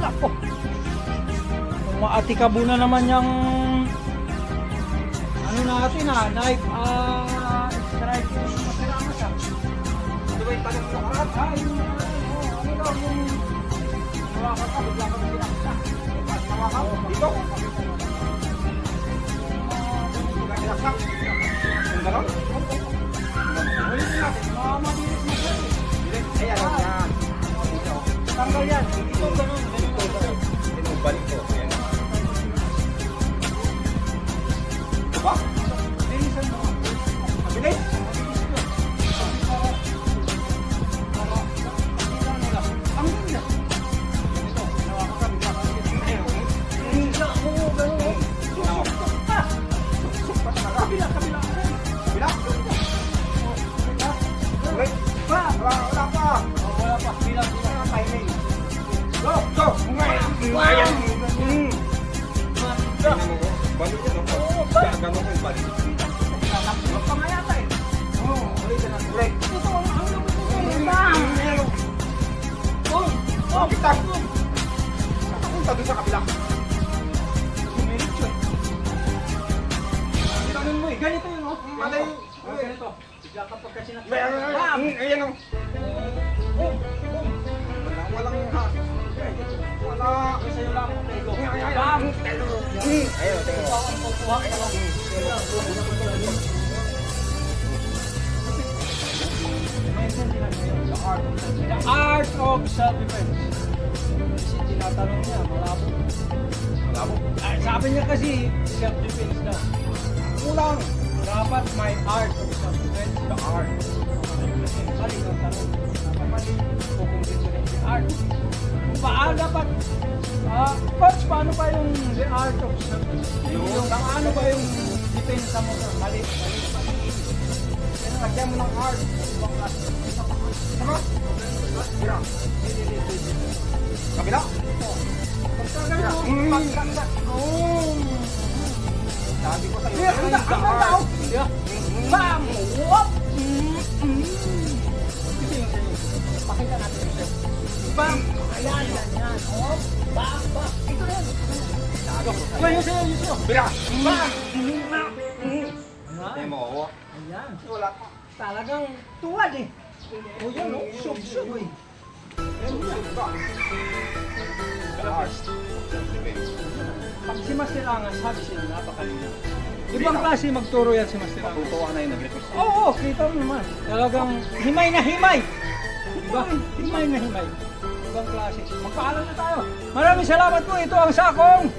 Ako. Maatikabo na naman yung ano natin knife strike yung masalamat Ano ba yung tanong mo nakaraan? ano daw yung hawakan ka, bigla ka sinaksa. Hawakan? Dito? Bigla sinaksak? Yung gano'n? Ulit natin, mabilis mo siya. Ay, alam yan. Tanggal yan. Ito, ganun. Tinubalik ko. Ayan. Diba? Bilisan mo. Mabilis! Ang ganda. Ito, hawakan ka, bigla ka sinaksa. Bigla mo, ganun. Kabila. Kabila? Ulit. Pa! Wala pa. Wala pa. Bilang. Timing. Go! Go! Ayan! Tingnan mo ko. Balik yan, no? Gano'n ko yung balik. Tatakbo pa nga yata eh. Oo, ulit na. Ulit. Ito, ang lambot nito. Bam! Boom! Oh, kita! Nakapunta doon sa kabila. Sumirit yun. Tanong mo eh. Ganito yun oh. Malay. Ganito. Bigla kapag kasi Bam! Ayan o. Boom! Boom! Walang ha. Wala. Sa'yo lang. Ego. Bam! Ayun, tingnan mo. Ang pupuha ka lang. The art of self-defense. Kasi tinatanong niya, malabo. Malabo. Sabi niya kasi, self-defense daw. Kulang. Dapat may art of self-defense. The art. Mali ang tanong. Dapat mali. Kukumpleto rin si art. Paano dapat, coach, paano ba yung the art of self-defense? Yung ano ba yung depensa mo sa mali? Lagyan mo ng art. Ibang klase. Sama? Kabila. Kabila? Sabi ko sa'yo. Ang tao. Bam! Wop! Pakita natin yung step. Bam! Ayan. Hop! Bam! Bam! Ito na yan. Yun sa'yo. Kabila. Bam! Tingnan mo ako. Ayan. Wala ka. Talagang tuwad eh. O yan o. Sub eh. The art. Pag si Master Angas, sabi sila napakalina. Ibang klase magturo yan si Master Angas. Tutuwa na yung nag-request. Oo, kita mo naman. Talagang himay na himay. Diba? Himay na himay. Ibang klase. Magpaalam na tayo. Maraming salamat po. Ito ang sakong